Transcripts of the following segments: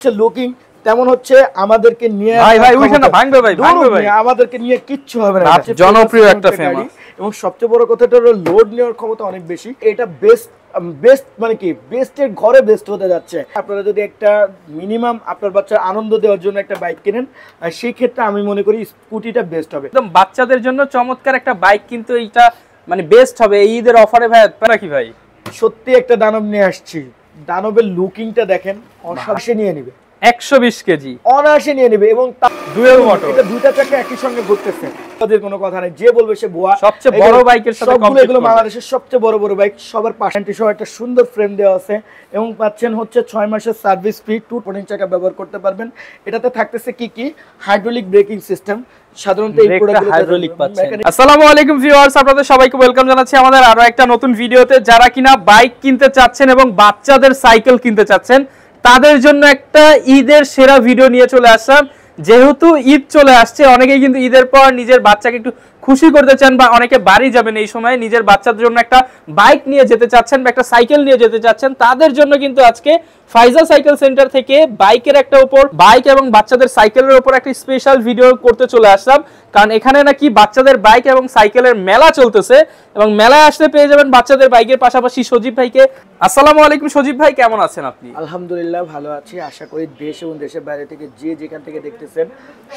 হচ্ছে লুকিং, তেমন হচ্ছে আমাদেরকে নিয়ে ভাই উঠে না, ভাঙবে ভাই, আমাদেরকে নিয়ে কিচ্ছু হবে না। জনপ্রিয় একটা ফেমাস, এবং সবচেয়ে বড় কথাটা হলো লোড নেওয়ার ক্ষমতা অনেক বেশি। এটা বেস্ট মানে কি বেস্টের ঘরে বেস্ট হতে যাচ্ছে। আপনারা যদি একটা মিনিমাম আপনার বাচ্চার আনন্দ দেওয়ার জন্য একটা বাইক কিনেন, সেই ক্ষেত্রে আমি মনে করি স্কুটিটা বেস্ট হবে। একদম বাচ্চাদের জন্য চমৎকার একটা বাইক, কিন্তু এইটা মানে বেস্ট হবে এই ঈদের অফারে। ভাই নাকি ভাই সত্যি একটা দানব নিয়ে আসছি। দানবের লুকিংটা দেখেন, অনায়াসে নিয়ে নেবে 120 কেজি অনায়াসে নিয়ে নেবে। এবং ডুয়েল মোটর, এটা দুইটা চাকা একই সঙ্গে ঘুরতেছে, তাদের কোনো কথা নেই। যে বলবে সে ভুয়া। সবচেয়ে বড় বাইকের সাথে কম্পিট এগুলো বাংলাদেশের সবচেয়ে বড় বড় বাইক। সবার পাশে সহ একটা সুন্দর ফ্রেম দেওয়া আছে এবং পাচ্ছেন হচ্ছে 6 মাসের সার্ভিস ফ্রি। 214 চাকা ব্যবহার করতে পারবেন। এটাতে থাকতেছে কি হাইড্রোলিক ব্রেকিং সিস্টেম। সাধারণত এই প্রোডাক্টগুলো হাইড্রোলিক পাচ্ছেন। আসসালামু আলাইকুম ভিউয়ার্স, আপনাদের সবাইকে ওয়েলকাম জানাচ্ছি আমাদের আরো একটা নতুন ভিডিওতে। যারা কিনা বাইক কিনতে চাচ্ছেন এবং বাচ্চাদের সাইকেল কিনতে চাচ্ছেন, তাদের জন্য একটা ঈদের সেরা ভিডিও নিয়ে চলে আসলাম। যেহেতু ঈদ চলে আসছে, অনেকেই কিন্তু ঈদের পর নিজের বাচ্চাকে একটু খুশি করতে চান, বা অনেকে বাড়ি যাবেন এই সময়, নিজের বাচ্চাদের জন্য একটা বাইক নিয়ে যেতে চাচ্ছেন বা একটা সাইকেল নিয়ে যেতে চাচ্ছেন, তাদের জন্য কিন্তু আজকে ফাইজাল সাইকেল সেন্টার থেকে বাইকের একটা উপর বাইক এবং বাচ্চাদের সাইকেলের উপর একটা স্পেশাল ভিডিও করতে চলে আসলাম। কারণ এখানে নাকি বাচ্চাদের বাইক এবং সাইকেলের মেলা চলতেছে, এবং মেলায় আসলে পেয়ে যাবেন বাচ্চাদের বাইকের পাশাপাশি সজীব ভাইকে। আসসালামু আলাইকুম সজীব ভাই, কেমন আছেন আপনি? আলহামদুলিল্লাহ ভালো আছি। আশা করি দেশ এবং দেশের বাইরে থেকে যে যেখান থেকে দেখতেছেন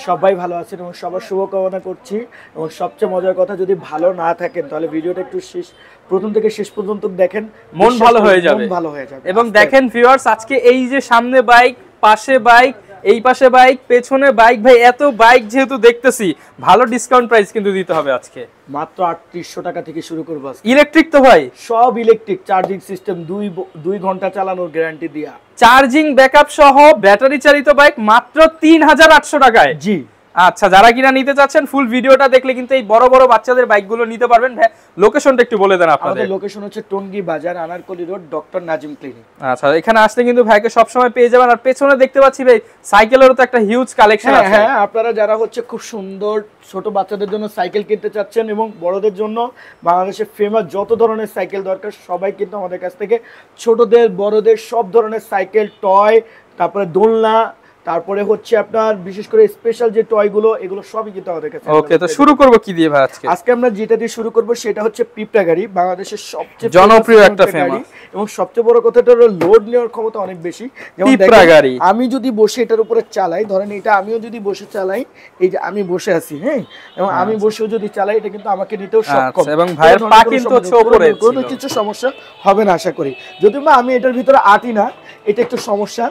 সবাই ভালো আছেন এবং সবার শুভকামনা করছি। এবং সবচেয়ে মজার কথা, যদি ভালো না থাকেন তাহলে ভিডিওটা একটু প্রথম থেকে শেষ পর্যন্ত দেখেন, মন ভালো হয়ে যাবে। এবং দেখেন ভিউয়ার্স, আজকে এই যে সামনে বাইক, পাশে বাইক, এই পাশে বাইক, পেছনে বাইক, ভাই এত বাইক যেহেতু দেখতেছি, ভালো ডিসকাউন্ট প্রাইস কিন্তু দিতে হবে আজকে। মাত্র 3800 টাকা থেকে শুরু করব। ইলেকট্রিক তো ভাই? সব ইলেকট্রিক, চার্জিং সিস্টেম, 2 ঘন্টা চালানোর গ্যারান্টি দিয়া, চার্জিং ব্যাকআপ সহ ব্যাটারি চালিত বাইক মাত্র 3800 টাকায়। জি আচ্ছা, যারা কিনা নিতে চাচ্ছেন ফুল ভিডিওটা দেখলে কিন্তু এই বড় বড় বাচ্চাদের বাইকগুলো নিতে পারবেন। ভাই লোকেশনটা একটু বলে দেন আপনাদের। আমাদের লোকেশন হচ্ছে টঙ্গী বাজার, Anarkali road, doctor Nazim clinic. আচ্ছা, এখানে আসলে কিন্তু ভাইকে সব সময় পেয়ে যাবেন। আর পেছনে দেখতে পাচ্ছি ভাই সাইকেলেরও তো একটা হিউজ কালেকশন আছে। হ্যাঁ, আপনারা যারা হচ্ছে খুব সুন্দর ছোট বাচ্চাদের জন্য সাইকেল কিনতে চাচ্ছেন এবং বড়দের জন্য বাংলাদেশের ফেমাস যত ধরনের সাইকেল দরকার সবাই কিন্তু আমাদের কাছ থেকে ছোটদের বড়দের সব ধরনের সাইকেল, টয়, তারপরে দোলনা, তারপরে হচ্ছে আপনার বিশেষ করে স্পেশাল যে টয়গুলো, এগুলো সবই কিন্তু আমাদের কাছে। ওকে, তো শুরু করব কি দিয়ে ভাই আজকে? আজকে আমরা যেটা দিয়ে শুরু করব সেটা হচ্ছে পিঁপড়া গাড়ি, বাংলাদেশের সবচেয়ে জনপ্রিয় একটা ফেমাস। এবং সবচেয়ে বড় কথাটা হলো লোড নেওয়ার ক্ষমতা অনেক বেশি। যেমন পিঁপড়া গাড়ি আমি যদি বসে এটার উপরে চালাই, ধরেন এটা আমিও যদি বসে চালাই, এই যে আমি বসে আছি, হ্যাঁ, এবং আমি বসেও যদি চালাই, এটা কিন্তু আমাকে নিতেও সক্ষম। এবং ভাইয়ের পা কিন্তু হচ্ছে উপরে, কোনো কিছু সমস্যা হবে না আশা করি। যদিও আমি এটার ভিতরে আটি না, এটা একটু সমস্যা।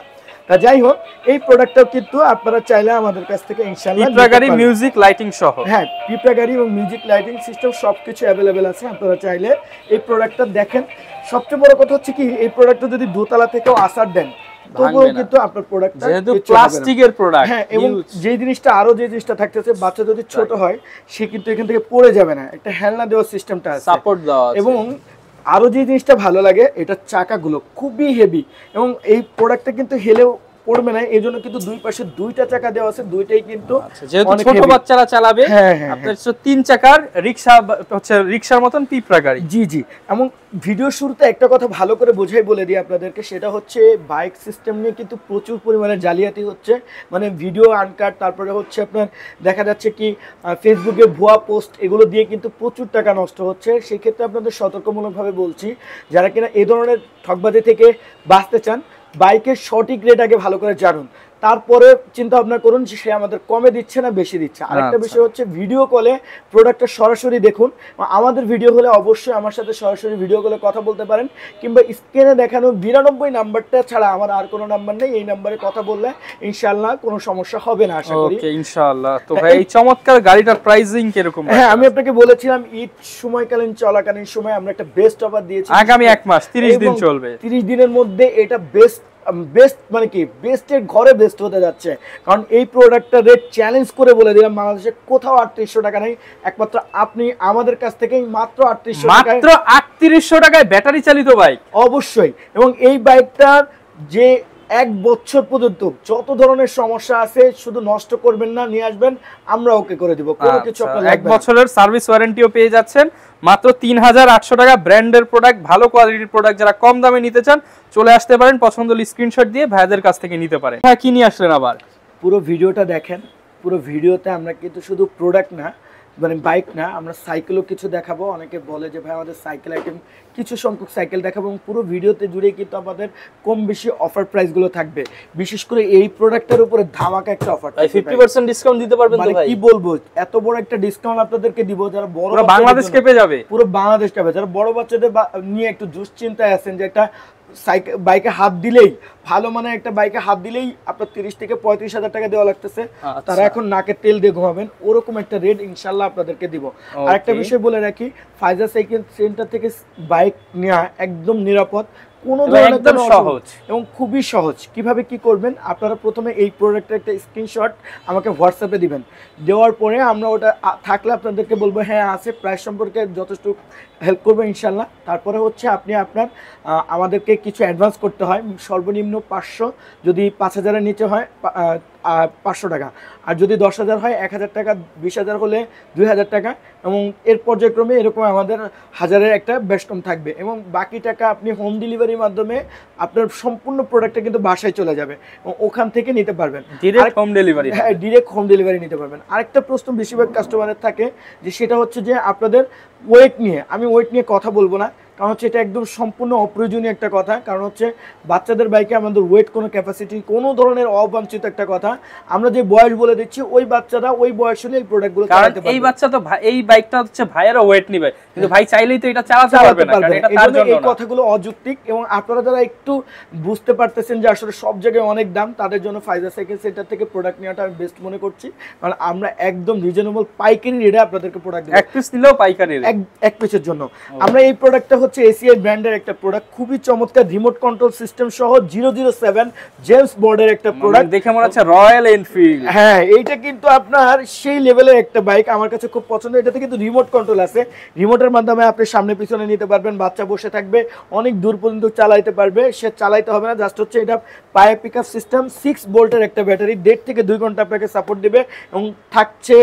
যাই হোক, এই প্রোডাক্টটাও কিন্তু আপনারা চাইলে আমাদের কাছ থেকে ইনশাআল্লাহ পিঁপড়া গাড়ি মিউজিক লাইটিং সহ, হ্যাঁ, পিঁপড়া গাড়ি এবং মিউজিক লাইটিং সিস্টেম সবকিছু অ্যাভেলেবেল আছে। আপনারা চাইলে এই প্রোডাক্টটা দেখেন। সবচেয়ে বড় কথা হচ্ছে কি, এই প্রোডাক্টটা যদি দোতলা থেকেও আসার দেন তবুও কিন্তু আপনার প্রোডাক্টটা যেহেতু প্লাস্টিকের প্রোডাক্ট, হ্যাঁ, এবং যে জিনিসটা থাকতেছে, বাচ্চা যদি ছোট হয় সে কিন্তু এখান থেকে পড়ে যাবে না, একটা হেলনা দেওয়ার সিস্টেমটা আছে, সাপোর্ট দেওয়া আছে। এবং আরো যে জিনিসটা ভালো লাগে, এটা চাকাগুলো খুবই হেভি এবং এই প্রোডাক্টটা কিন্তু হেলেও পড়বে না, এই জন্য কিন্তু দুই পাশে দুইটা চাকা দেওয়া আছে, দুইটাই কিন্তু যেহেতু ছোট বাচ্চারা চালাবে, আপনার 3 চাকার রিকশা হচ্ছে, রিকশার মতন পিঁপড়া গাড়ি। জি এবং ভিডিও শুরুতে একটা কথা ভালো করে বোঝাই বলে দিই আপনাদেরকে, সেটা হচ্ছে বাইক সিস্টেম নিয়ে কিন্তু প্রচুর পরিমাণে জালিয়াতি হচ্ছে। মানে ভিডিও আনকাট, তারপরে হচ্ছে আপনার দেখা যাচ্ছে কি ফেসবুকে ভুয়া পোস্ট, এগুলো দিয়ে কিন্তু প্রচুর টাকা নষ্ট হচ্ছে। সেই ক্ষেত্রে আপনাদের সতর্কমূলকভাবে বলছি, যারা কিনা এই ধরনের ঠকবাজি থেকে বাঁচতে চান, বাইকের সঠিক রেট আগে ভালো করে জানুন, তারপরে চিন্তা ভাবনা করুন যে সে আমাদের কমে দিচ্ছে না বেশি দিচ্ছে। আরেকটা বিষয় হচ্ছে, ভিডিও কলে প্রোডাক্টটা সরাসরি দেখুন। আমাদের ভিডিও হলে অবশ্যই আমার সাথে সরাসরি ভিডিও কলে কথা বলতে পারেন, কিংবা স্ক্রিনে দেখানো 92 নাম্বারটা ছাড়া আমার আর কোনো নাম্বার নেই, এই নাম্বারে কথা বললে ইনশাআল্লাহ কোনো সমস্যা হবে না আশা করি। ওকে, ইনশাআল্লাহ। তো ভাই এই চমৎকার গাড়িটার প্রাইসিং কিরকম? হ্যাঁ, আমি আপনাকে বলেছিলাম ঈদ সময়কালীন চলাকালীন সময় আমরা একটা বেস্ট অফার দিয়েছি। আগামী 1 মাস 30 দিন চলবে। 30 দিনের মধ্যে এটা বেস্ট মানে কি বেস্টের ঘরে বেস্ট হতে যাচ্ছে। কারণ এই প্রোডাক্টটা রেট চ্যালেঞ্জ করে বলে দিলাম, বাংলাদেশে কোথাও 3800 টাকা নেই, একমাত্র আপনি আমাদের কাছ থেকেই মাত্র 3800 টাকায় ব্যাটারি চালিত বাইক। অবশ্যই। এবং এই বাইকটার যে 1 বছর পর্যন্ত যত ধরনের সমস্যা আছে শুধু নষ্ট করবেন না, নিয়ে আসবেন, আমরা ওকে করে দিব, কোনো কিছু আপনার 1 বছরের সার্ভিস ওয়ারেন্টিও পেয়ে যাচ্ছেন মাত্র 3800 টাকা। ব্র্যান্ডের প্রোডাক্ট, ভালো কোয়ালিটির প্রোডাক্ট যারা কম দামে নিতে চান চলে আসতে পারেন, পছন্দ হলে স্ক্রিনশট দিয়ে ভাইদের কাছ থেকে নিতে পারেন। হ্যাঁ, কি নিয়ে আসলেন আবার? পুরো ভিডিওটা দেখেন, পুরো ভিডিওতে আমরা কিন্তু শুধু প্রোডাক্ট না, মানে বাইক না, আমরা সাইকেলও কিছু দেখাবো। অনেকে বলে যে ভাই আমাদের সাইকেল আইটেম, কিছু সংখ্যক সাইকেল দেখাবো, এবং পুরো ভিডিওতে জুড়ে কিন্তু আমাদের কম বেশি অফার প্রাইসগুলো থাকবে। বিশেষ করে এই প্রোডাক্টের উপরে ধামাকা একটা অফার, 50% ডিসকাউন্ট দিতে পারবেন তো ভাই? কি বলবো, এত বড় একটা ডিসকাউন্ট আপনাদেরকে দিব যারা বড় বাংলাদেশ কেঁপে যাবে, পুরো বাংলাদেশ কেঁপে। যারা বড় বাচ্চাদের নিয়ে একটু দুশ্চিন্তায় আছেন যে একটা সাইকেল বাইকে হাত দিলেই, ভালো মানে একটা বাইকে হাত দিলেই আপনার 30 থেকে 35,000 টাকা দেওয়া লাগতেছে, তারা এখন নাকের তেল দিয়ে ঘুমাবেন, ওরকম একটা রেট ইনশাল্লাহ আপনাদেরকে দিব। আর একটা বিষয় বলে রাখি, ফাইজার সাইকেল সেন্টার থেকে বাইক নেওয়া একদম নিরাপদ, কোনো ধরনের কোনো সহজ এবং খুবই সহজ। কিভাবে কি করবেন, আপনারা প্রথমে এই প্রোডাক্টের একটা স্ক্রিনশট আমাকে হোয়াটসঅ্যাপে দিবেন, দেওয়ার পরে আমরা ওটা থাকলে আপনাদেরকে বলবো হ্যাঁ আছে, প্রাইস সম্পর্কে যথেষ্ট হেল্প করবো ইনশাল্লাহ। তারপরে হচ্ছে আপনি আপনার আমাদেরকে কিছু অ্যাডভান্স করতে হয়, সর্বনিম্ন 500, যদি 5000-এর নিচে হয় 500 টাকা, আর যদি 10,000 হয় 1000 টাকা, 20,000 হলে 2000 টাকা, এবং এর পর্যায়ক্রমে এরকম আমাদের 1000-এর একটা বেশকম থাকবে, এবং বাকি টাকা আপনি হোম ডেলিভারির মাধ্যমে আপনার সম্পূর্ণ প্রোডাক্টটা কিন্তু বাসায় চলে যাবে এবং ওখান থেকে নিতে পারবেন, ডিরেক্ট হোম ডেলিভারি। হ্যাঁ, ডিরেক্ট হোম ডেলিভারি নিতে পারবেন। আরেকটা প্রশ্ন বেশিরভাগ কাস্টমারের থাকে যে সেটা হচ্ছে যে আপনাদের ওয়েট নিয়ে। আমি ওয়েট নিয়ে কথা বলবো না, কারণ হচ্ছে এটা একদম সম্পূর্ণ অপ্রয়োজনীয় একটা কথা। কারণ হচ্ছে বাচ্চাদের বাইকে আমাদের ওয়েট কোনো ক্যাপাসিটি, কোনো ধরনের অবাঞ্ছিত একটা কথা। আমরা যে বয়স বলে দিচ্ছি, ওই বাচ্চারা ওই বয়স হলে এই প্রোডাক্টগুলো চালাতে পারবে। এই বাচ্চা তো এই বাইকটা হচ্ছে ভাইয়েরও ওয়েট নিবে, কিন্তু ভাই চাইলেই তো এটা চালাতে পারবে না, কারণ এটা তার জন্য এই কথাগুলো অযৌক্তিক। এবং আপনারা যারা একটু বুঝতে পারতেছেন যে আসলে সব জায়গায় অনেক দাম, তাদের জন্য ফাইজার সাইকেল সেন্টার থেকে প্রোডাক্ট নেওয়াটা আমি বেস্ট মনে করছি, কারণ আমরা একদম রিজনেবল পাইকারি রেটে আপনাদেরকে প্রোডাক্ট দেব। এক পিস নিলেও পাইকারি রেট, এক পিসের জন্য। আমরা এই প্রোডাক্টটা হচ্ছে এসিআই ব্র্যান্ডের একটা প্রোডাক্ট, খুবই চমৎকার, রিমোট কন্ট্রোল সিস্টেম সহ 007 জেমস বন্ডের একটা প্রোডাক্ট। দেখে মনে হচ্ছে রয়্যাল এনফিল্ড। হ্যাঁ, এইটা কিন্তু আপনার সেই লেভেলের একটা বাইক, আমার কাছে খুব পছন্দ। এটাতে কিন্তু রিমোট কন্ট্রোল আছে, রিমোটের মাধ্যমে আপনি সামনে পিছনে নিতে পারবেন, বাচ্চা বসে থাকবে, অনেক দূর পর্যন্ত চালাইতে পারবে, সে চালাইতে হবে না, জাস্ট হচ্ছে এটা পায়ে পিকআপ সিস্টেম, 6 ভোল্টের একটা ব্যাটারি, 1.5 থেকে 2 ঘন্টা আপনাকে সাপোর্ট দেবে, এবং থাকছে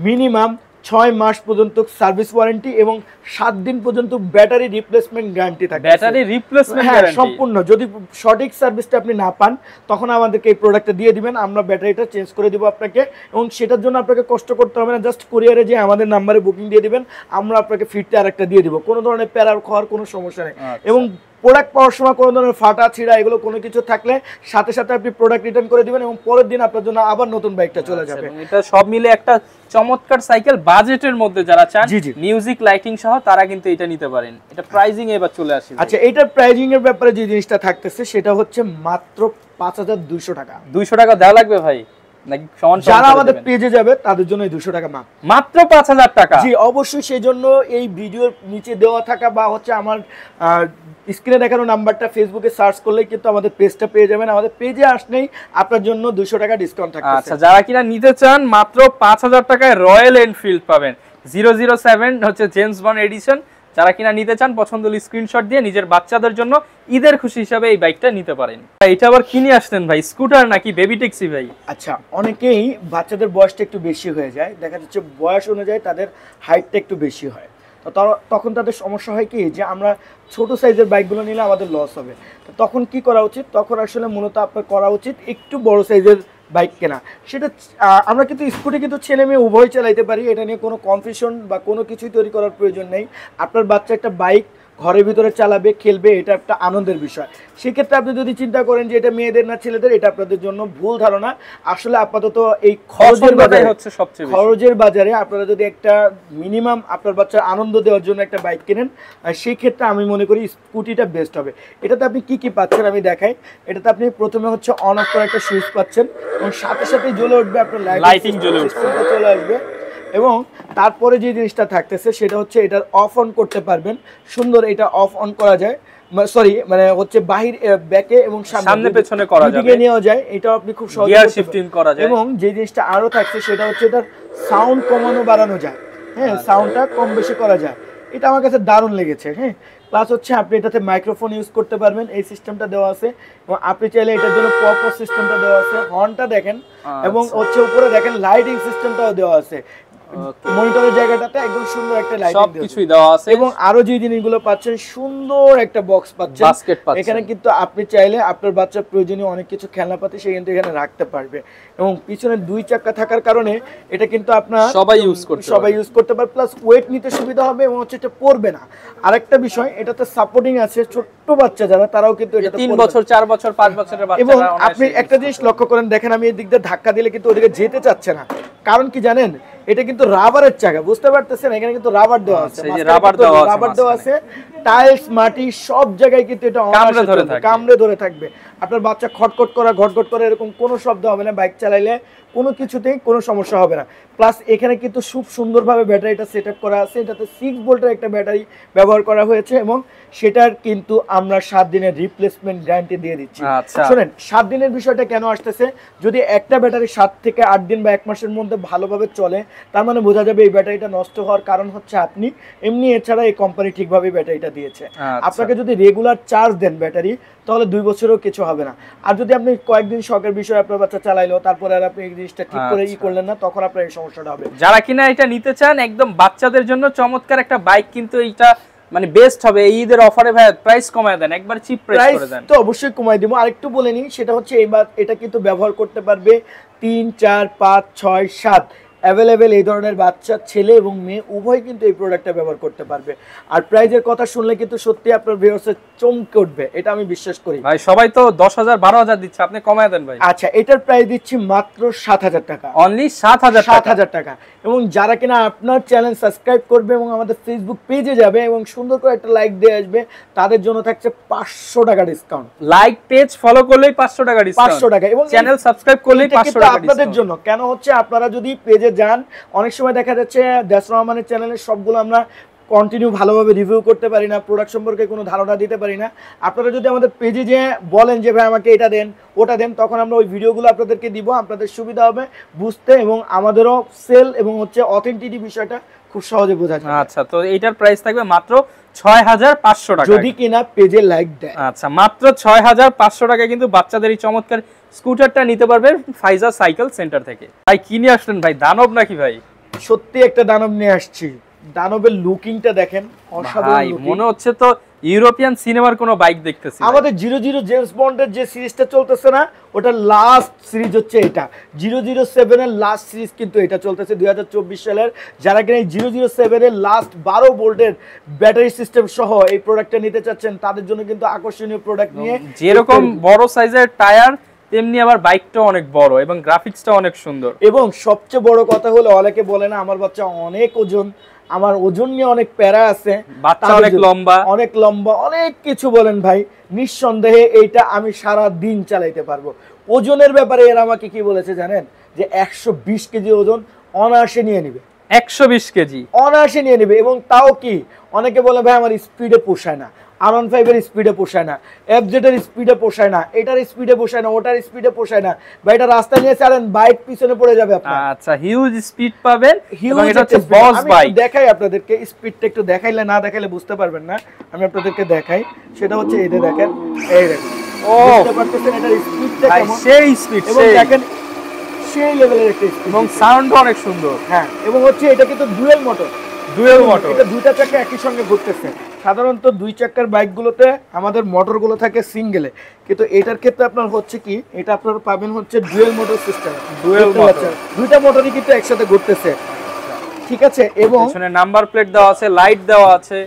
মিনিমাম 6 মাস পর্যন্ত সার্ভিস ওয়ারেন্টি এবং 7 দিন পর্যন্ত ব্যাটারি রিপ্লেসমেন্ট গ্যারান্টি থাকে। ব্যাটারি রিপ্লেসমেন্ট গ্যারান্টি সম্পূর্ণ, যদি সঠিক সার্ভিসটা আপনি না পান তখন আমাদেরকে এই প্রোডাক্টটা দিয়ে দিবেন, আমরা ব্যাটারিটা চেঞ্জ করে দিব আপনাকে, এবং সেটার জন্য আপনাকে কষ্ট করতে হবে না, জাস্ট কুরিয়ারে যে আমাদের নাম্বারে বুকিং দিয়ে দিবেন, আমরা আপনাকে ফিরতে আরেকটা দিয়ে দিব, কোনো ধরনের প্যারার খাওয়ার কোনো সমস্যা নেই। এবং প্রোডাক্ট পাওয়ার সময় কোনো ধরনের ফাটা ছিঁড়া এগুলো কোনো কিছু থাকলে সাথে সাথে আপনি প্রোডাক্ট রিটার্ন করে দিবেন, এবং পরের দিন আপনার জন্য আবার নতুন বাইকটা চলে যাবে। এটা সব মিলে একটা চমৎকার সাইকেল, বাজেটের মধ্যে যারা চান মিউজিক লাইটিং সহ তারা কিন্তু এটা নিতে পারেন। এটা প্রাইজিং এবার চলে আসে। আচ্ছা, এটার প্রাইজিং এর ব্যাপারে যে জিনিসটা থাকতেছে সেটা হচ্ছে মাত্র 5200 টাকা। 200 টাকা দেওয়া লাগবে ভাই নাকি? যারা আমাদের পেজে যাবে তাদের জন্য 200 টাকা মাত্র 5000 টাকা। জি অবশ্যই, সেই জন্য এই ভিডিওর নিচে দেওয়া থাকা বা হচ্ছে আমার স্ক্রিনে দেখানো নাম্বারটা ফেসবুকে সার্চ করলেই কিন্তু আমাদের পেজটা পেয়ে যাবেন। আমাদের পেজে আসলেই আপনার জন্য 200 টাকা ডিসকাউন্ট থাকবে। আচ্ছা, যারা কিনা নিতে চান মাত্র 5000 টাকায় রয়্যাল এনফিল্ড পাবেন 007 হচ্ছে জেমস বন্ড এডিশন। যারা কিনা নিতে চান পছন্দ হলে স্ক্রিনশট দিয়ে নিজের বাচ্চাদের জন্য ঈদের খুশি হিসাবে এই বাইকটা নিতে পারেন। এটা আবার কিনে আসতেন ভাই, স্কুটার নাকি বেবি ট্যাক্সি ভাই? আচ্ছা, অনেকেই বাচ্চাদের বয়সটা একটু বেশি হয়ে যায়, দেখা যাচ্ছে বয়স অনুযায়ী তাদের হাইটটা একটু বেশি হয়, তো তখন তাদের সমস্যা হয় কি যে আমরা ছোট সাইজের বাইকগুলো নিলে আমাদের লস হবে। তো তখন কি করা উচিত? তখন আসলে মূলত আপনার করা উচিত একটু বড় সাইজের বাইক কেনা। সেটা আমরা কিন্তু স্কুটি কিন্তু ছেলে মেয়ে উভয় চালাইতে পারি, এটা নিয়ে কোনো কনফিউশন বা কোনো কিছুই তৈরি করার প্রয়োজন নেই। আপনার বাচ্চা একটা বাইক ঘরের ভিতরে চালাবে, খেলবে, এটা একটা আনন্দের বিষয়। সেক্ষেত্রে আপনি যদি চিন্তা করেন যে এটা মেয়েদের না ছেলেদের, এটা আপনাদের জন্য ভুল ধারণা। আসলে আপাতত এই খরচের বাজারে আপনারা যদি একটা মিনিমাম আপনার বাচ্চার আনন্দ দেওয়ার জন্য একটা বাইক কেনেন, সেই ক্ষেত্রে আমি মনে করি স্কুটিটা বেস্ট হবে। এটাতে আপনি কি কি পাচ্ছেন আমি দেখাই। এটাতে আপনি প্রথমে হচ্ছে অন অফ করা একটা সুইচ পাচ্ছেন, এবং সাথে সাথে জ্বলে উঠবে আপনার লাইটিং চলে আসবে, এবং তারপরে যে জিনিসটা থাকতেছে সেটা হচ্ছে এটা অফ অন করতে পারবেন। সুন্দর, এটা অফ অন করা যায়, সরি মানে হচ্ছে বাহির ব্যাকে এবং সামনে পেছনে করা যাবে, নেওয়া যায়, এটা আপনি খুব সহজে গিয়ার শিফটিং করা যায়। এবং যে জিনিসটা আরো থাকছে সেটা হচ্ছে এটার সাউন্ড কমানো বাড়ানো যায়, হ্যাঁ সাউন্ডটা কম বেশি করা যায়। এটা আমার কাছে দারুণ লেগেছে। হ্যাঁ, প্লাস হচ্ছে আপনি এটাতে মাইক্রোফোন ইউজ করতে পারবেন, এই সিস্টেমটা দেওয়া আছে, এবং আপনি চাইলে এটার জন্য পপও সিস্টেমটা দেওয়া আছে, হর্নটা দেখেন, এবং হচ্ছে উপরে দেখেন লাইটিং সিস্টেমটাও দেওয়া আছে। মনিটরের জায়গাটাতে একদম সুন্দর একটা লাইটিং সবকিছুই দেওয়া আছে, এবং আরো যে জিনিসগুলো পাচ্ছেন, সুন্দর একটা বক্স পাচ্ছেন, বাস্কেট পাচ্ছেন। এখানে কিন্তু আপনি চাইলে আপনার বাচ্চার প্রয়োজনীয় অনেক কিছু খেলনাপাতি সে কিন্তু এখানে রাখতে পারবে, এবং পিছনে 2 চাকা থাকার কারণে এটা কিন্তু আপনার সবাই ইউজ করতে পারবে, প্লাস ওয়েট নিতে সুবিধা হবে, এবং হচ্ছে এটা পড়বে না। আরেকটা বিষয়, এটাতে সাপোর্টিং আছে, ছোট্ট বাচ্চা যারা তারাও কিন্তু এটাতে 3 বছর 4 বছর 5 বছরের বাচ্চারা, এবং আপনি একটা জিনিস লক্ষ্য করেন, দেখেন আমি এই দিক দিয়ে ধাক্কা দিলে কিন্তু ওদিকে যেতে চাচ্ছে না, কারণ কি জানেন, এটা কিন্তু রাবারের চাকা, বুঝতে পারতেছেন, এখানে কিন্তু রাবার দেওয়া আছে, রাবার দেওয়া আছে, টাইলস মাটি সব জায়গায় কিন্তু এটা কামড়ে ধরে থাকবে। আপনার বাচ্চা খটখট করা ঘটঘট করে এরকম কোনো শব্দ হবে না, বাইক চালাইলে কোনো কিছুতেই কোনো সমস্যা হবে না। প্লাস এখানে কিন্তু খুব সুন্দরভাবে ব্যাটারিটা সেট আপ করা আছে, এটাতে 6 ভোল্টের একটা ব্যাটারি ব্যবহার করা হয়েছে, এবং সেটার কিন্তু আমরা 7 দিনের রিপ্লেসমেন্ট গ্যারান্টি দিয়ে দিচ্ছি। শুনেন, 7 দিনের বিষয়টা কেন আসতেছে, যদি একটা ব্যাটারি 7 থেকে 8 দিন বা 1 মাসের মধ্যে ভালোভাবে চলে, তার মানে বোঝা যাবে এই ব্যাটারিটা নষ্ট হওয়ার কারণ হচ্ছে আপনি, এমনি এছাড়া এই কোম্পানি ঠিকভাবে ব্যাটারিটা দিয়েছে। আপনাকে যদি রেগুলার চার্জ দেন ব্যাটারি, তাহলে 2 বছরও কিছু হবে না। আর যদি আপনি কয়েকদিন শখের বিষয় আপনার বাচ্চা চালাইলো, তারপরে আর আপনি এই জিনিসটা ঠিক করে করলেন না, তখন আপনার এই সমস্যাটা হবে। যারা কিনা এটা নিতে চান, একদম বাচ্চাদের জন্য চমৎকার একটা বাইক, কিন্তু এইটা মানে বেস্ট হবে। এই ঈদের অফারে ভাই প্রাইস কমায় দেন, একবার চিপ প্রাইস করে দেন। তো অবশ্যই কমাই দিব। আরেকটু বলে নিই, সেটা হচ্ছে এটা কিন্তু ব্যবহার করতে পারবে 3, 4, 5, 6, 7 অ্যাভেলেবেল এই ধরনের বাচ্চা, ছেলে এবং মেয়ে উভয় কিন্তু এই প্রোডাক্টটা ব্যবহার করতে পারবে। আর প্রাইজের কথা শুনলে কিন্তু সত্যি আপনার ভিউয়ার্সের চমকে উঠবে, এটা আমি বিশ্বাস করি। ভাই সবাই তো 10,000 12,000 দিচ্ছে, আপনি কমায় দেন ভাই। আচ্ছা, এটার প্রাইস দিচ্ছি মাত্র 7,000 টাকা, অনলি 7,000 টাকা। এবং যারা কিনা আপনার চ্যানেল সাবস্ক্রাইব করবে এবং আমাদের ফেসবুক পেজে যাবে এবং সুন্দর করে একটা লাইক দিয়ে আসবে, তাদের জন্য থাকছে 500 টাকা ডিসকাউন্ট। লাইক পেজ ফলো করলেই 500 টাকা ডিসকাউন্ট, 500 টাকা, এবং চ্যানেল সাবস্ক্রাইব করলেই 500 টাকা আপনাদের জন্য। কেন হচ্ছে, আপনারা যদি পেজে যান, অনেক সময় দেখা যাচ্ছে দেশর রহমানের চ্যানেলের সবগুলো আমরা কন্টিনিউ ভালোভাবে রিভিউ করতে পারি না, প্রোডাক্ট সম্পর্কে কোনো ধারণা দিতে পারি না। আপনারা যদি আমাদের পেজে যে বলেন যে ভাই আমাকে এটা দেন ওটা দেন, তখন আমরা ওই ভিডিওগুলো আপনাদেরকে দিব, আপনাদের সুবিধা হবে বুঝতে, এবং আমাদেরও সেল এবং হচ্ছে অথেন্টিটি বিষয়টা খুব সহজে বোঝা যায়। আচ্ছা, তো এটার প্রাইস থাকবে মাত্র 6,500 টাকা যদি কিনা পেজে লাইক দেয়। আচ্ছা, মাত্র 6,500 টাকায় কিন্তু বাচ্চাদের এই চমৎকার স্কুটারটা নিতে পারবেন ফাইজা সাইকেল সেন্টার থেকে। ভাই কি নিয়ে আসলেন ভাই, দানব নাকি ভাই? সত্যি একটা দানব নিয়ে আসছি। দানবের লুকিংটা দেখেন, অসাধারণ লুকিং, মনে হচ্ছে তো ইউরোপিয়ান সিনেমার কোনো বাইক দেখতেছি। আমাদের 00 জেমস বন্ডের যে সিরিজটা চলতেছে না, ওটার লাস্ট সিরিজ হচ্ছে এটা। 007 এর লাস্ট সিরিজ কিন্তু এটা চলতেছে 2024 সালের। যারা কিনা এই 007 এর লাস্ট 12 ভোল্টের ব্যাটারি সিস্টেম সহ এই প্রোডাক্টটা নিতে চাচ্ছেন, তাদের জন্য কিন্তু আকর্ষণীয় প্রোডাক্ট নিয়ে, যেরকম বড় সাইজের টায়ার তেমনি আবার বাইকটা অনেক বড় এবং গ্রাফিক্সটা অনেক সুন্দর। এবং সবচেয়ে বড় কথা হলো, অনেকে বলে না আমার বাচ্চা অনেক ওজন, আমার ওজন নিয়ে অনেক প্যারা আছে, বাচ্চা অনেক লম্বা, অনেক কিছু বলেন ভাই, নিঃসন্দেহে এইটা আমি সারা দিন চালাইতে পারবো। ওজনের ব্যাপারে এরা আমাকে কি বলেছে জানেন, যে 120 কেজি ওজন অনায়াসে নিয়ে নিবে। 120 কেজি অনায়াসে নিয়ে নিবে। এবং তাও কি, অনেকে বলে ভাই আমার স্পিডে পোষায় না, R15 এর স্পিডে পোষায় না, FZ এর স্পিডে পোষায় না, এটার স্পিডে পোষায় না, ওটার স্পিডে পোষায় না, বা এটা রাস্তায় নিয়ে চালান বাইক পিছনে পড়ে যাবে আপনার। আচ্ছা, হিউজ স্পিড পাবেন, এবং এটা হচ্ছে বস বাইক। দেখাই আপনাদেরকে, স্পিডটা একটু দেখাইলে, না দেখাইলে বুঝতে পারবেন না, আমি আপনাদেরকে দেখাই। সেটা হচ্ছে এই যে দেখেন, এই দেখেন, ও বুঝতে পারতেছেন এটার স্পিডটা কেমন, সেই স্পিড, এবং দেখেন সেই লেভেলের একটা স্পিড, এবং সাউন্ড অনেক সুন্দর। হ্যাঁ, এবং হচ্ছে এটা কিন্তু ডুয়েল মোটর, এটা দুইটা চাকা একই সঙ্গে ঘুরতেছে। সাধারণত 2 চাকার বাইকগুলোতে আমাদের মোটরগুলো থাকে সিঙ্গেলে, কিন্তু এটার ক্ষেত্রে আপনার হচ্ছে কি, এটা আপনারা পাবেন হচ্ছে ডুয়েল মোটর সিস্টেম, দুইটা মোটরই কিন্তু একসাথে ঘুরতেছে, ঠিক আছে। এবং পিছনে নাম্বার প্লেট দেওয়া আছে, লাইট দেওয়া আছে।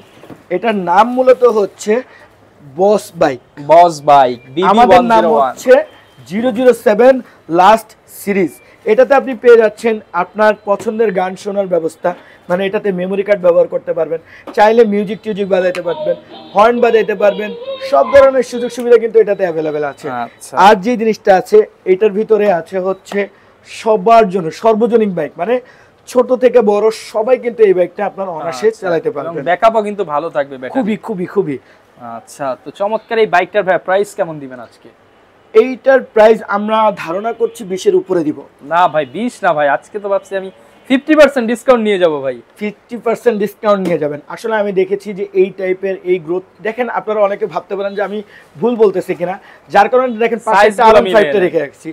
এটার নাম মূলত হচ্ছে বস বাইক, আমাদের নাম হচ্ছে 007 লাস্ট সিরিজ। এটাতে আপনি পেয়ে যাচ্ছেন আপনার পছন্দের গান শোনার ব্যবস্থা, মানে এটাতে মেমোরি কার্ড ব্যবহার করতে পারবেন, চাইলে মিউজিক টিউজিক বাজাইতে পারবেন, হর্ন বাজাইতে পারবেন, সব ধরনের সুযোগ সুবিধা কিন্তু এটাতে অ্যাভেলেবেল আছে। আর যে জিনিসটা আছে এটার ভিতরে আছে হচ্ছে সবার জন্য সর্বজনীন বাইক, মানে ছোট থেকে বড় সবাই কিন্তু এই বাইকটা আপনার অনায়াসে চালাতে পারবেন, ব্যাকআপও কিন্তু ভালো থাকবে, খুবই খুবই খুবই। আচ্ছা, তো চমৎকার এই বাইকটার ভাই প্রাইস কেমন দিবেন আজকে? এইটার প্রাইস আমরা ধারণা করছি 20 এর উপরে দিব। না ভাই 20 না ভাই, আজকে তো ভাবছি আমি 50% ডিসকাউন্ট নিয়ে যাব ভাই। 50% ডিসকাউন্ট নিয়ে যাবেন। আসলে আমি দেখেছি যে এই টাইপের এই গ্রোথ দেখেন, আপনারা অনেকে ভাবতে পারেন যে আমি ভুল বলতেছি কিনা, যার কারণে দেখেন পাশে R15 টা রেখে রাখছি,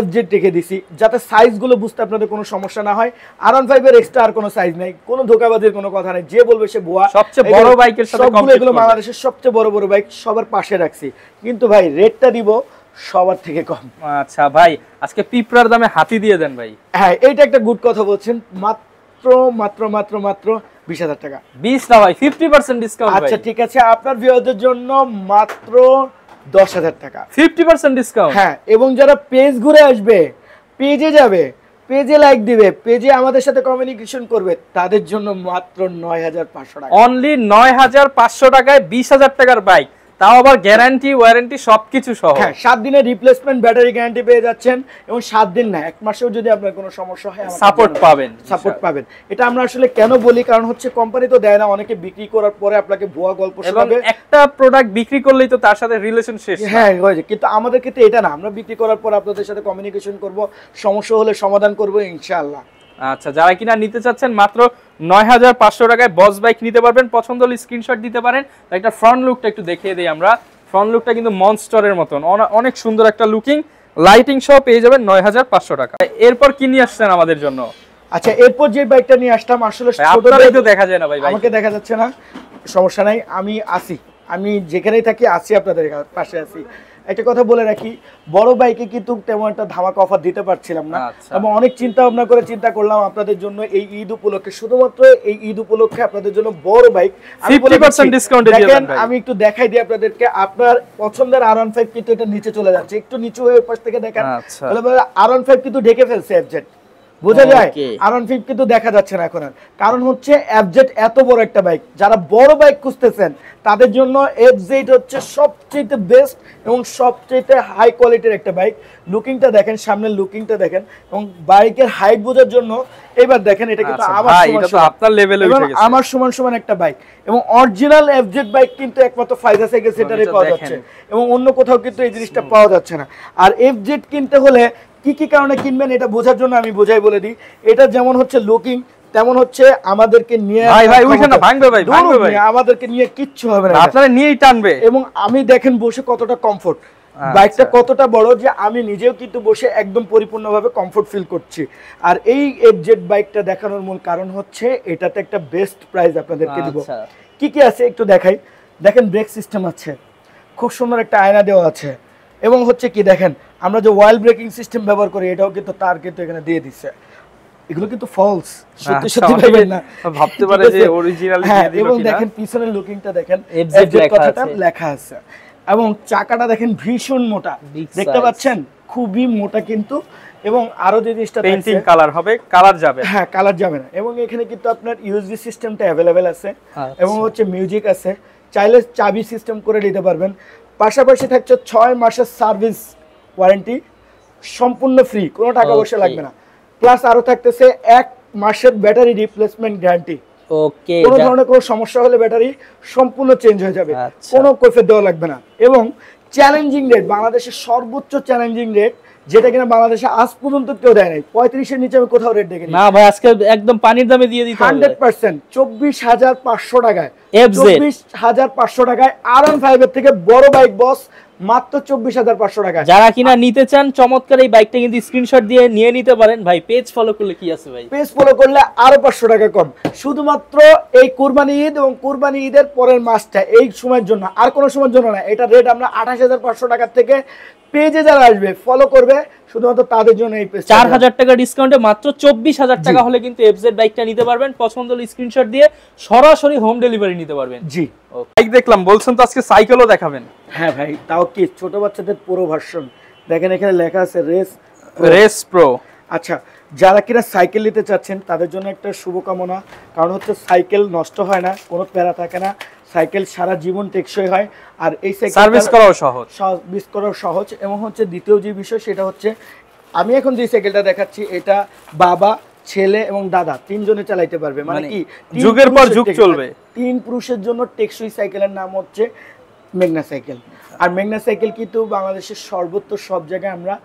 FZ রেখে দিছি, যাতে সাইজগুলো বুঝতে আপনাদের কোনো সমস্যা না হয়। R15 এর এক্সট্রা আর কোনো সাইজ নাই, কোনো ধোকাবাজির কোনো কথা নাই, যে বলবে সে ভুয়া। সবচেয়ে বড় বাইকের সাথে সবগুলো এগুলো বাংলাদেশের সবচেয়ে বড় বড় বাইক, সবার পাশে রাখছি, কিন্তু ভাই রেটটা দিব সবার থেকে কম। আচ্ছা ভাই, আজকে পিঁপড়ার দামে হাতি দিয়ে দেন ভাই। হ্যাঁ, এইটা একটা গুড কথা বলছেন। মাত্র মাত্র মাত্র মাত্র 20,000 টাকা। 20 না ভাই, 50% ডিসকাউন্ট ভাই। আচ্ছা ঠিক আছে, আপনার ভিউয়ারদের জন্য মাত্র 10,000 টাকা, 50% ডিসকাউন্ট। হ্যাঁ, এবং যারা পেজ ঘুরে আসবে, পেজে যাবে, পেজে লাইক দিবে, পেজে আমাদের সাথে কমিউনিকেশন করবে, তাদের জন্য মাত্র 9,500 টাকা। অনলি 9,500 টাকায় 20,000 টাকার বাইক, তাও আবার গ্যারান্টি ওয়ারেন্টি সবকিছু সহ। হ্যাঁ, 7 দিনের রিপ্লেসমেন্ট ব্যাটারি গ্যারান্টি পেয়ে যাচ্ছেন, এবং 7 দিন না 1 মাসেও যদি আপনার কোনো সমস্যা হয় সাপোর্ট পাবেন, সাপোর্ট পাবেন। এটা আমরা আসলে কেন বলি, কারণ হচ্ছে কোম্পানি তো দেয় না, অনেকে বিক্রি করার পরে আপনাকে ভুয়া গল্প শোনাবে। একটা প্রোডাক্ট বিক্রি করলেই তো তার সাথে রিলেশন শেষ। হ্যাঁ হয়ে যায়, কিন্তু আমাদের ক্ষেত্রে এটা না, আমরা বিক্রি করার পর আপনাদের সাথে কমিউনিকেশন করব, সমস্যা হলে সমাধান করব ইনশাআল্লাহ। আচ্ছা, যারা কিনা নিতে চাচ্ছেন মাত্র 9,500 টাকায় বস বাইক নিতে পারবেন। পছন্দ হলে স্ক্রিনশট দিতে পারেন। একটা ফ্রন্ট লুকটা একটু দেখিয়ে দেই আমরা। ফ্রন্ট লুকটা কিন্তু মনস্টারের মতন, অনেক সুন্দর একটা লুকিং, লাইটিং সহ পেয়ে যাবেন 9,500 টাকা। এরপর কি নিয়ে আসছেন আমাদের জন্য? আচ্ছা, এরপর যে বাইকটা নিয়ে আসলাম, আসলে আপনারাই তো দেখা যায় না ভাই, আমাকে দেখা যাচ্ছে না, সমস্যা নাই, আমি আসি, আমি যেখানেই থাকি আসি, আপনাদের পাশে আসি। একটা কথা বলে রাখি, বড় বাইকে কিন্তু তেমন একটা ধামাকা অফার দিতে পারছিলাম না, এবং অনেক চিন্তা ভাবনা করে চিন্তা করলাম আপনাদের জন্য এই ঈদ উপলক্ষে, শুধুমাত্র এই ঈদ উপলক্ষে আপনাদের জন্য বড় বাইক 50% ডিসকাউন্টে দিয়ে দেন ভাই। আমি একটু দেখাই দিই আপনাদেরকে। আপনার পছন্দের R15 কিন্তু এটা নিচে চলে যাচ্ছে, একটু নিচু হয়ে পাশ থেকে দেখেন, R15 কিন্তু ঢেকে ফেলছে FZ, বোঝা যায়। R15 কিন্তু দেখা যাচ্ছে না এখন, কারণ হচ্ছে FZ এত বড় একটা বাইক, যারা বড় বাইক খুঁজতেছেন তাদের জন্য FZ হচ্ছে সবচেয়ে বেস্ট এবং সবচেয়ে হাই কোয়ালিটির একটা বাইক। লুকিংটা দেখেন, সামনের লুকিংটা দেখেন, এবং বাইকের হাইট বোঝার জন্য এবার দেখেন, এটা কিন্তু আপনার লেভেলে উঠে গেছে, আমার সমান সমান একটা বাইক, এবং অরিজিনাল FZ বাইক কিন্তু একমাত্র ফায়দা সাইকেল সেন্টারে পাওয়া যাচ্ছে, এবং অন্য কোথাও কিন্তু এই জিনিসটা পাওয়া যাচ্ছে না। আর FZ কিনতে হলে কি কি কারণে কিনবেন এটা বোঝার জন্য আমি বোঝাই বলে দিই। এটা যেমন হচ্ছে লুকিং, তেমন হচ্ছে আমাদেরকে নিয়ে আমাদেরকে নিয়ে কিচ্ছু হবে না, আপনারা নিয়েই টানবে। এবং আমি দেখেন বসে কতটা কমফোর্ট, বাইকটা কতটা বড় যে আমি নিজেও কিন্তু বসে একদম পরিপূর্ণভাবে কমফোর্ট ফিল করছি। আর এই FZ বাইকটা দেখানোর মূল কারণ হচ্ছে এটাতে একটা বেস্ট প্রাইস আপনাদেরকে দিব। কি কি আছে একটু দেখাই। দেখেন, ব্রেক সিস্টেম আছে, খুব সুন্দর একটা আয়না দেওয়া আছে, এবং হচ্ছে কি দেখেন, আমরা যে ওয়াইল ব্রেকিং সিস্টেম ব্যবহার করি এটাও কিন্তু তার কিন্তু এখানে দিয়ে দিচ্ছে। এগুলো কিন্তু ফলস, সত্যি সত্যি ভাবেন না, ভাবতে পারে যে অরিজিনাল দিয়ে দিল কিনা। এবং দেখেন পিছনের লুকিংটা দেখেন, FZ কথাটা লেখা আছে, এবং চাকাটা দেখেন ভীষণ মোটা, দেখতে পাচ্ছেন, খুবই মোটা কিন্তু। এবং আরো যে জিনিসটা পেইন্টিং কালার হবে, কালার যাবে, হ্যাঁ কালার যাবে না। এবং এখানে কিন্তু আপনার ইউএসবি সিস্টেমটা অ্যাভেলেবেল আছে, এবং হচ্ছে মিউজিক আছে, চাইলে চাবি সিস্টেম করে নিতে পারবেন। পাশাপাশি থাকছে 6 মাসের সার্ভিস ওয়ারেন্টি, সম্পূর্ণ ফ্রি, কোনো টাকা পয়সা লাগবে না। প্লাস আরো থাকতেছে 1 মাসের ব্যাটারি রিপ্লেসমেন্ট গ্যারান্টি। ওকে, কোনো ধরনের কোনো সমস্যা হলে ব্যাটারি সম্পূর্ণ চেঞ্জ হয়ে যাবে, কোনো কৈফিয়ত দেওয়া লাগবে না। এবং চ্যালেঞ্জিং রেট, বাংলাদেশের সর্বোচ্চ চ্যালেঞ্জিং রেট, যেটা কিনা বাংলাদেশে আজ পর্যন্ত কেউ দেয় নাই। 35-এর নিচে আমি কোথাও রেট দেখিনি। না ভাই, আজকে একদম পানির দামে দিয়ে দিতে হবে 100%। 24,500 টাকায়, 24,500 টাকায় R15 এর থেকে বড় বাইক বস, মাত্র 24,500 টাকায়। যারা কিনা নিতে চান চমৎকার এই বাইকটা কিন্তু স্ক্রিনশট দিয়ে নিয়ে নিতে পারেন। ভাই পেজ ফলো করলে কি আছে ভাই, পেজ ফলো করলে আরো 500 টাকা কম, শুধুমাত্র এই কুরবানি ঈদ এবং কুরবানি ঈদের পরের মাসটা, এই সময়ের জন্য, আর কোনো সময়ের জন্য না। এটা রেট আমরা 28,500 টাকার থেকে পেজে যারা আসবে ফলো করবে শুধুমাত্র তাদের জন্য এই পেজ 4,000 টাকা ডিসকাউন্টে মাত্র 24,000 টাকা হলে কিন্তু FZ বাইকটা নিতে পারবেন। পছন্দ হলে স্ক্রিনশট দিয়ে সরাসরি হোম ডেলিভারি নিতে পারবেন। জি, বাইক দেখলাম, বলছেন তো আজকে সাইকেলও দেখাবেন। হ্যাঁ ভাই, তাও কি ছোট বাচ্চাদের পুরো ভার্সন। দেখেন এখানে লেখা আছে রেস প্রো। আচ্ছা, যারা কিনা সাইকেল নিতে চাচ্ছেন তাদের জন্য একটা শুভকামনা, কারণ হচ্ছে সাইকেল নষ্ট হয় না, কোনো প্যারা থাকে না, সাইকেল সারা জীবন টেকসই হয়, আর এই সাইকেল সার্ভিস করাও সহজ, সার্ভিস করাও সহজ। এবং হচ্ছে দ্বিতীয় যে বিষয় সেটা হচ্ছে, আমি এখন যে সাইকেলটা দেখাচ্ছি এটা বাবা, ছেলে এবং দাদা তিনজনে চালাইতে পারবে। মানে কি, যুগের পর যুগ চলবে। 3 পুরুষের জন্য টেকসই সাইকেলের নাম হচ্ছে মেঘনা সাইকেল। আর মেঘনা সাইকেল কিন্তু বাংলাদেশের সর্বত্র সব জায়গায় আমরা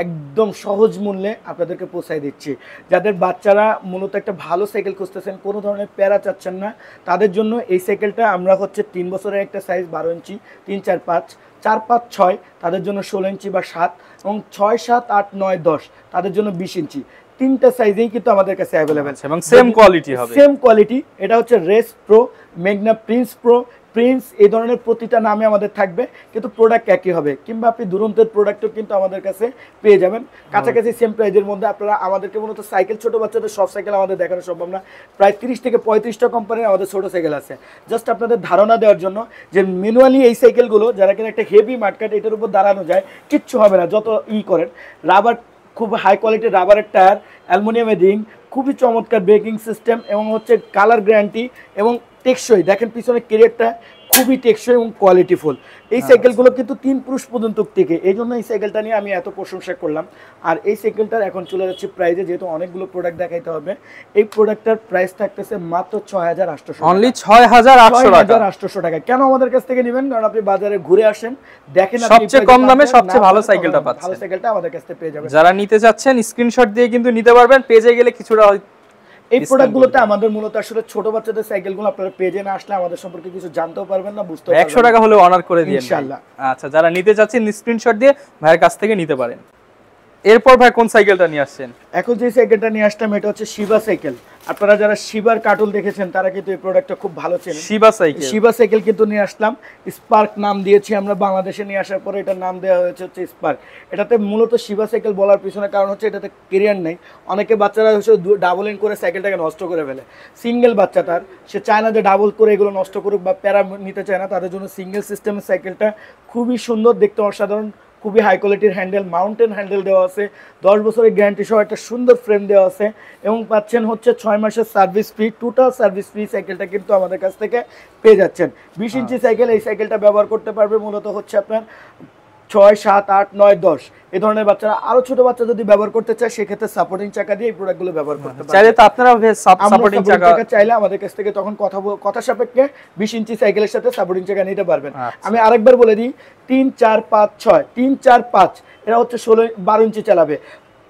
একদম সহজ মূল্যে আপনাদেরকে পৌঁছায় দিচ্ছি। যাদের বাচ্চারা মূলত একটা ভালো সাইকেল খুঁজতেছেন, কোনো ধরনের প্যারা চাচ্ছেন না, তাদের জন্য এই সাইকেলটা আমরা হচ্ছে 3 বছরের একটা সাইজ 12 ইঞ্চি, 3, 4, 5, 4, 5, 6 তাদের জন্য 16 ইঞ্চি বা 7, এবং 6, 7, 8, 9, 10 তাদের জন্য 20 ইঞ্চি। তিনটা সাইজেই কিন্তু আমাদের কাছে অ্যাভেলেবেল এবং সেম কোয়ালিটি হবে। Same quality. এটা হচ্ছে রেস প্রো, মেগনা প্রিন্স প্রো, প্রিন্স, এই ধরনের প্রতিটা নামে আমাদের থাকবে, কিন্তু প্রোডাক্ট একই হবে। কিংবা আপনি দুরন্তের প্রোডাক্টও কিন্তু আমাদের কাছে পেয়ে যাবেন কাছাকাছি সেম প্রাইজের মধ্যে। আপনারা আমাদেরকে মূলত সাইকেল, ছোটো বাচ্চাদের সব সাইকেল আমাদের দেখানো সম্ভব না, প্রায় 30 থেকে 35টা কোম্পানির আমাদের ছোটো সাইকেল আছে। জাস্ট আপনাদের ধারণা দেওয়ার জন্য যে ম্যানুয়ালি এই সাইকেলগুলো যারা কিনা একটা হেভি মার্কেট, এটার উপর দাঁড়ানো যায়, কিচ্ছু হবে না যত করেন। রাবার, খুব হাই কোয়ালিটির রাবারের টায়ার, অ্যালুমিনিয়ামের রিং, খুবই চমৎকার ব্রেকিং সিস্টেম, এবং হচ্ছে কালার গ্যারান্টি এবং টেকসই। দেখেন পিছনে ক্যারিয়ারটা খুবই টেকসই এবং কোয়ালিটিফুল। এই সাইকেলগুলো কিন্তু 3 পুরুষ পর্যন্ত টিকে, এই জন্য এই সাইকেলটা নিয়ে আমি এত প্রশংসা করলাম। আর এই সাইকেলটার এখন চলে যাচ্ছে প্রাইজে, যেহেতু অনেকগুলো প্রোডাক্ট দেখাইতে হবে। এই প্রোডাক্টটার প্রাইস থাকতেছে মাত্র 6,800, অনলি 6,800 টাকা। কেন আমাদের কাছ থেকে নেবেন? কারণ আপনি বাজারে ঘুরে আসেন, দেখেন সবচেয়ে কম দামে সবচেয়ে ভালো সাইকেলটা পাচ্ছেন। ভালো সাইকেলটা আমাদের কাছ থেকে পেয়ে যাবেন। যারা নিতে চাচ্ছেন স্ক্রিনশট দিয়ে কিন্তু নিতে পারবেন, পেজে গেলে কিছুটা এই প্রোডাক্টগুলোতে আমাদের মূলত আসলে ছোট বাচ্চাদের সাইকেলগুলো আপনারা পেজে না আসলে আমাদের সম্পর্কে কিছু জানতেও পারবেন না, বুঝতেও পারবেন না। 100 টাকা হলে অনার করে দিন ইনশাআল্লাহ। আচ্ছা, যারা নিতে চাচ্ছেন স্ক্রিনশট দিয়ে ভাইয়ের কাছ থেকে নিতে পারেন। এরপর ভাই কোন সাইকেলটা নিয়ে আসছেন? এখন যে সাইকেলটা নিয়ে আসলাম এটা হচ্ছে শিবা সাইকেল। আপনারা যারা শিবার কার্টুন দেখেছেন তারা কিন্তু এই প্রোডাক্টটা খুব ভালো চেনেন। শিবা সাইকেল কিন্তু নিয়ে আসলাম, স্পার্ক নাম দিয়েছি আমরা বাংলাদেশে নিয়ে আসার পরে এটার নাম দেওয়া হয়েছে হচ্ছে স্পার্ক। এটাতে মূলত শিবা সাইকেল বলার পিছনে কারণ হচ্ছে এটাতে কেরিয়ার নেই। অনেকে বাচ্চারা হচ্ছে ডাবল ইন করে সাইকেলটাকে নষ্ট করে ফেলে। সিঙ্গেল বাচ্চা তার, সে চায় না যে ডাবল করে এগুলো নষ্ট করুক বা প্যারা নিতে চায় না, তাদের জন্য সিঙ্গেল সিস্টেমের সাইকেলটা খুবই সুন্দর, দেখতে অসাধারণ, খুবই হাই কোয়ালিটির হ্যান্ডেল, মাউন্টেন হ্যান্ডেল দেওয়া আছে, 10 বছরের গ্যারান্টি সহ একটা সুন্দর ফ্রেম দেওয়া আছে, এবং পাচ্ছেন হচ্ছে 6 মাসের service free, total service free সাইকেলটা কিন্তু আমাদের কাছ থেকে পেয়ে যাচ্ছেন। 20 ইঞ্চি সাইকেল, এই সাইকেলটা ব্যবহার করতে পারবে মূলত হচ্ছে আপনার 6, 7, 8, 9, 10 এই ধরনের বাচ্চারা। আরো ছোট বাচ্চা যদি ব্যবহার করতে চায় সেক্ষেত্রে সাপোর্টিং চাকা দিয়ে এই প্রোডাক্টগুলো ব্যবহার করতে পারবে। চাইলে তো আপনারা সাপোর্টিং চাকা চাইলে আমাদের কাছ থেকে তখন কথা সাপেক্ষে 20 ইঞ্চি সাইকেলের সাথে সাপোর্টিং চাকা নিতে পারবেন। আমি আরেকবার বলে দিই, 3, 4, 5, 6, 3, 4, 5 এরা হচ্ছে 12 ইঞ্চি চালাবে,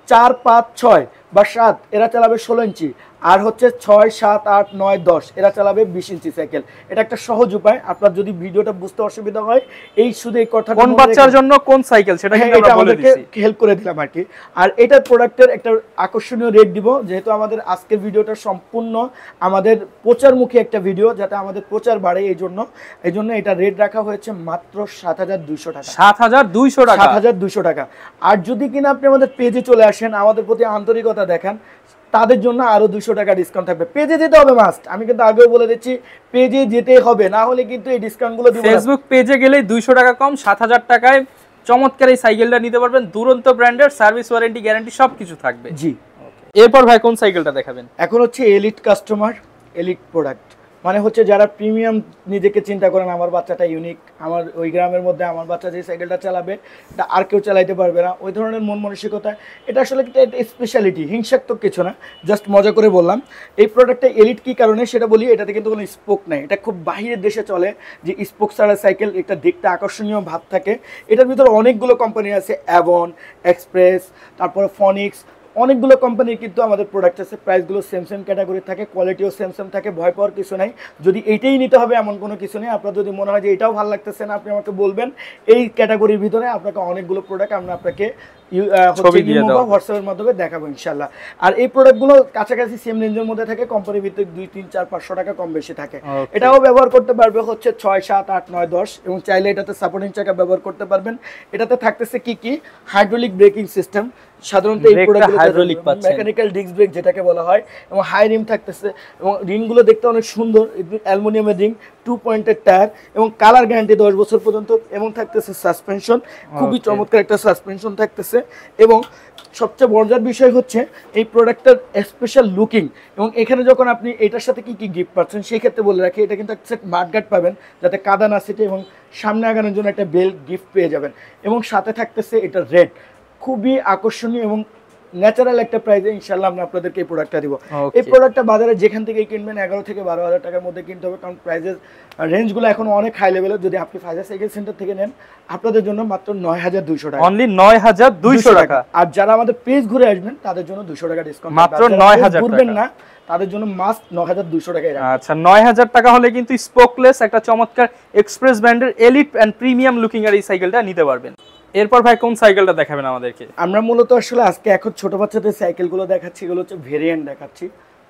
4, 5, 6 বা 7 এরা চালাবে 16 ইঞ্চি, আর হচ্ছে 6, 7, 8, 9, 10 এরা চালাবে 20 ইঞ্চি সাইকেল। এটা একটা সহজ উপায়। আপনার যদি ভিডিওটা বুঝতে অসুবিধা হয়, এই শুধু এই কথা কোন বাচ্চার জন্য কোন সাইকেল সেটা কিন্তু আমরা বলে দিয়েছি, হেল্প করে দিলাম আর কি। আর এটার প্রোডাক্টের একটা আকর্ষণীয় রেট দিব, যেহেতু আমাদের আজকের ভিডিওটা সম্পূর্ণ আমাদের প্রচারমুখী একটা ভিডিও, যাতে আমাদের প্রচার বাড়ে, এই জন্য এটা রেট রাখা হয়েছে মাত্র 7,200 টাকা। 7,200 টাকা, 7,200 টাকা। আর যদি কিনা আপনি আমাদের পেজে চলে আসেন, আমাদের প্রতি আন্তরিকতা দেখান, তাদের জন্য আরো 200 টাকা ডিসকাউন্ট থাকবে। পেজে যেতে হবে মাস্ট, আমি কিন্তু আগেও বলে দিচ্ছি, পেজে যেতে হবে, না হলে কিন্তু এই ডিসকাউন্টগুলো দিব না। ফেসবুক পেজে গেলেই 200 টাকা কম, 7,000 টাকায় চমৎকার এই সাইকেলটা নিতে পারবেন। দুরন্ত ব্র্যান্ডের, সার্ভিস ওয়ারেন্টি গ্যারান্টি সবকিছু থাকবে। জি। এরপর ভাই কোন সাইকেলটা দেখাবেন? এখন হচ্ছে এলিট কাস্টমার, এলিট প্রোডাক্ট, মানে হচ্ছে যারা প্রিমিয়াম নিজেকে চিন্তা করেন, আমার বাচ্চাটা ইউনিক, আমার ওই গ্রামের মধ্যে আমার বাচ্চা যে সাইকেলটা চালাবে এটা আর কেউ চালাইতে পারবে না, ওই ধরনের মন মানসিকতা। এটা আসলে একটা স্পেশালিটি, হিংসাত্মক কিছু না, জাস্ট মজা করে বললাম। এই প্রোডাক্টটা এলিট কী কারণে সেটা বলি, এটাতে কিন্তু কোনো স্পোক নাই, এটা খুব বাহিরের দেশে চলে যে স্পোক ছাড়া সাইকেল, একটা দেখতে আকর্ষণীয় ভাব থাকে। এটার ভিতরে অনেকগুলো কোম্পানি আছে, অ্যাভন, এক্সপ্রেস, তারপরে ফনিক্স, অনেকগুলো কোম্পানির কিন্তু আমাদের প্রোডাক্ট আছে। প্রাইসগুলো সেম ক্যাটাগরি থাকে, কোয়ালিটিও সেম থাকে, ভয় পাওয়ার কিছু নাই। যদি এইটাই নিতে হবে এমন কোনো কিছু নেই। আপনার যদি মনে হয় যে এটাও ভালো লাগতেছে না, আপনি আমাকে বলবেন। এই ক্যাটাগরির ভিতরে আপনাকে অনেকগুলো প্রোডাক্ট আমরা আপনাকে হোয়াটসঅ্যাপের মাধ্যমে দেখাবো ইনশাল্লাহ। আর এই প্রোডাক্টগুলো কাছাকাছি সেম রেঞ্জের মধ্যে থাকে, কোম্পানির ভিতরে 2, 3, 4, 500 টাকা কম বেশি থাকে। এটাও ব্যবহার করতে পারবে হচ্ছে 6, 7, 8, 9, 10, এবং চাইলে এটাতে সাপোর্টিং চাকা ব্যবহার করতে পারবেন। এটাতে থাকতেছে কি হাইড্রোলিক ব্রেকিং সিস্টেম, সাধারণত এই প্রোডাক্টগুলো মেকানিক্যাল ডিস্ক ব্রেক যেটাকে বলা হয়, এবং হাই রিম থাকতেছে, এবং রিংগুলো দেখতে অনেক সুন্দর, অ্যালুমিনিয়ামের রিং, 2 পয়েন্টের টায়ার, এবং কালার গ্যারান্টি 10 বছর পর্যন্ত, এবং থাকতেছে সাসপেনশন, খুবই চমৎকার একটা সাসপেনশন থাকতেছে। এবং সবচেয়ে মজার বিষয় হচ্ছে এই প্রোডাক্টটার স্পেশাল লুকিং, এবং এখানে যখন আপনি এটার সাথে কি গিফট পাচ্ছেন সেই ক্ষেত্রে বলে রাখি, এটা কিন্তু একটা মাডগার্ড পাবেন যাতে কাদা না ছিটে, এবং সামনে আগানোর জন্য একটা বেল্ট গিফট পেয়ে যাবেন, এবং সাথে থাকতেছে এটা রেড, খুবই আকর্ষণীয় এবং ন্যাচারাল একটা প্রাইসে ইনশাআল্লাহ আমরা আপনাদেরকে এই প্রোডাক্টটা দিব। Okay. এই প্রোডাক্টটা বাজারে যেখান থেকে কিনবেন 11 থেকে 12,000 টাকার মধ্যে কিনতে হবে, কারণ প্রাইসের রেঞ্জগুলো এখন অনেক হাই লেভেলের। যদি আপনি ফাইজার সাইকেল সেন্টার থেকে নেন আপনাদের জন্য মাত্র 9,200 টাকা, অনলি 9,200 টাকা। আর যারা আমাদের পেজ ঘুরে আসবেন তাদের জন্য 200 টাকা ডিসকাউন্ট, মাত্র 9,000 ঘুরবেন টাকা। না তাদের জন্য মাস্ট 9,200 টাকায় রাখবেন। আচ্ছা 9,000 টাকা হলে কিন্তু স্পোকলেস একটা চমৎকার এক্সপ্রেস ব্র্যান্ডের এলিট এন্ড প্রিমিয়াম লুকিং এর এই সাইকেলটা নিতে পারবেন। এরপর ভাই কোন সাইকেলটা দেখাবেন আমাদেরকে? আমরা মূলত আসলে আজকে এখন ছোট বাচ্চাদের সাইকেলগুলো দেখাচ্ছি, এগুলো হচ্ছে ভেরিয়েন্ট দেখাচ্ছি।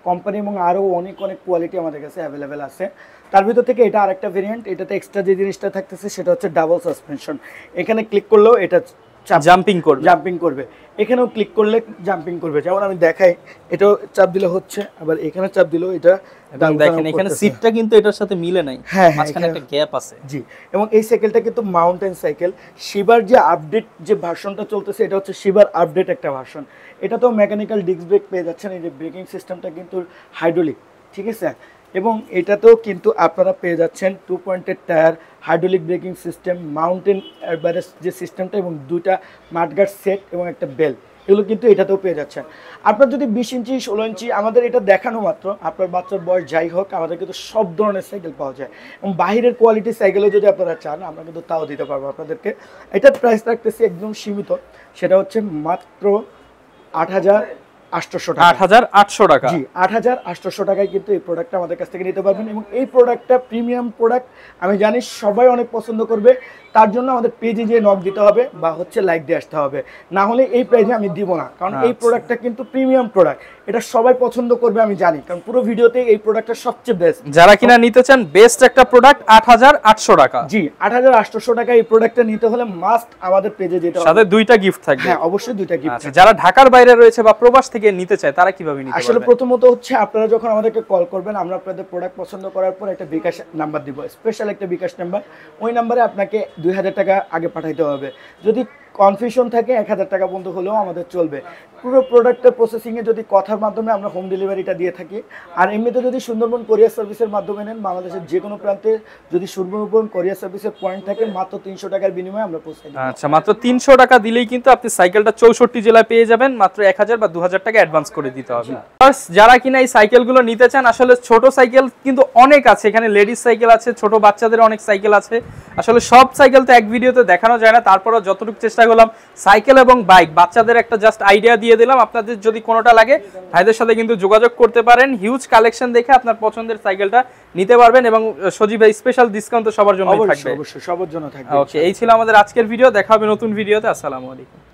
কোম্পানি এবং আরও অনেক কোয়ালিটি আমাদের কাছে অ্যাভেলেবেল আছে। তার ভিতর থেকে এটা আরেকটা ভেরিয়েন্ট, এটাতে এক্সট্রা যে জিনিসটা থাকতেছে সেটা হচ্ছে ডাবল সাসপেনশন। এখানে ক্লিক করলেও এটা জাম্পিং করবে, এখানেও ক্লিক করলে জাম্পিং করবে। যেমন আমি দেখাই, এটাও চাপ দিলে হচ্ছে, আবার এখানে চাপ দিলেও এটা দেখেন এখানে সিটটা কিন্তু এটার সাথে মিলে নাই, হ্যাঁ মাঝখানে একটা গ্যাপ আছে। জি, এবং এই সাইকেলটা কিন্তু মাউন্টেন সাইকেল। শিবার যে আপডেট যে ভার্সনটা চলতেছে এটা হচ্ছে শিবার আপডেট একটা ভার্সন। এটা তো মেকানিক্যাল ডিস্ক ব্রেক পেয়ে যাচ্ছেন, এই যে ব্রেকিং সিস্টেমটা কিন্তু হাইড্রোলিক, ঠিক আছে। এবং এটাতেও কিন্তু আপনারা পেয়ে যাচ্ছেন 2 পয়েন্টের tyre, hydraulic braking system, mountain এয়ারব্যারেজ যে সিস্টেমটা, এবং দুইটা মাডগার্ড সেট এবং একটা বেল, এগুলো কিন্তু এটাতেও পেয়ে যাচ্ছেন। আপনার যদি 20 ইঞ্চি 16 ইঞ্চি আমাদের এটা দেখানো মাত্র, আপনার বাচ্চার বয়স যাই হোক আমাদের কিন্তু সব ধরনের সাইকেল পাওয়া যায়। এবং বাহিরের কোয়ালিটির সাইকেলও যদি আপনারা চান আমরা কিন্তু তাও দিতে পারবো আপনাদেরকে। এটার প্রাইস রাখতেছি একদম সীমিত, সেটা হচ্ছে মাত্র 8,800 টাকা। 8,800 টাকা, জি 8,800 টাকায় কিন্তু এই প্রোডাক্টটা আমাদের কাছ থেকে নিতে পারবেন। এবং এই প্রোডাক্টটা প্রিমিয়াম প্রোডাক্ট, আমি জানি সবাই অনেক পছন্দ করবে। তার জন্য আমাদের পেজে যেয়ে নক দিতে হবে বা হচ্ছে লাইক দিয়ে আসতে হবে, না হলে এই প্রাইসে আমি দিব না। কারণ এই প্রোডাক্টটা কিন্তু প্রিমিয়াম প্রোডাক্ট, এটা সবাই পছন্দ করবে আমি জানি, কারণ পুরো ভিডিওতে এই প্রোডাক্টটা সবচেয়ে বেস্ট। যারা কিনা নিতে চান বেস্ট একটা প্রোডাক্ট 8,800 টাকা। জি 8,800 টাকা এই প্রোডাক্টটা নিতে হলে মাস্ট আমাদের পেজে যেতে হবে, সাথে দুইটা গিফট থাকবে। হ্যাঁ অবশ্যই দুইটা গিফট। আচ্ছা যারা ঢাকার বাইরে রয়েছে বা প্রবাস থেকে নিতে চায় তারা কিভাবে নিতে পারবে? আসলে প্রথমত হচ্ছে আপনারা যখন আমাদেরকে কল করবেন আমরা আপনাদের প্রোডাক্ট পছন্দ করার পর একটা বিকাশ নাম্বার দিব, স্পেশাল একটা বিকাশ নাম্বার। ওই নাম্বারে আপনাকে 2,000 টাকা আগে পাঠাইতে হবে। যদি কনফিউশন থাকে 1,000 টাকা পর্যন্ত হলেও আমাদের চলবে। পুরো প্রোডাক্টের প্রসেসিংয়ে যদি কথার মাধ্যমে আমরা হোম ডেলিভারিটা দিয়ে থাকি। আর এমনিতে যদি সুন্দরবন কোরিয়ার সার্ভিসের মাধ্যমে নেন, বাংলাদেশের যে কোনো প্রান্তে যদি সুন্দরবন কোরিয়ার সার্ভিসের পয়েন্ট থাকে মাত্র 300 টাকার বিনিময়ে আমরা পৌঁছে দিই। আচ্ছা মাত্র 300 টাকা দিলেই কিন্তু আপনি সাইকেলটা 64 জেলায় পেয়ে যাবেন। মাত্র 1,000 বা 2,000 টাকা অ্যাডভান্স করে দিতে হবে। যারা কিনা এই সাইকেলগুলো নিতে চান, আসলে ছোট সাইকেল কিন্তু অনেক আছে, এখানে লেডিস সাইকেল আছে, ছোট বাচ্চাদের অনেক সাইকেল আছে। আসলে সব সাইকেল তো এক ভিডিওতে দেখানো যায় না, তারপরও যতটুকু চেষ্টা করলাম সাইকেল এবং বাইক বাচ্চাদের একটা জাস্ট আইডিয়া দিয়ে দিলাম। আপনাদের যদি কোনোটা লাগে ভাইদের সাথে কিন্তু যোগাযোগ করতে পারেন। হিউজ কালেকশন দেখে আপনার পছন্দের সাইকেলটা নিতে পারবেন। এবং সজীব ভাই স্পেশাল ডিসকাউন্ট তো সবার জন্য থাকবে। অবশ্যই সবার জন্য থাকবে। ওকে, এই ছিল আমাদের আজকের ভিডিও। দেখা হবে নতুন ভিডিওতে। আসসালামু আলাইকুম।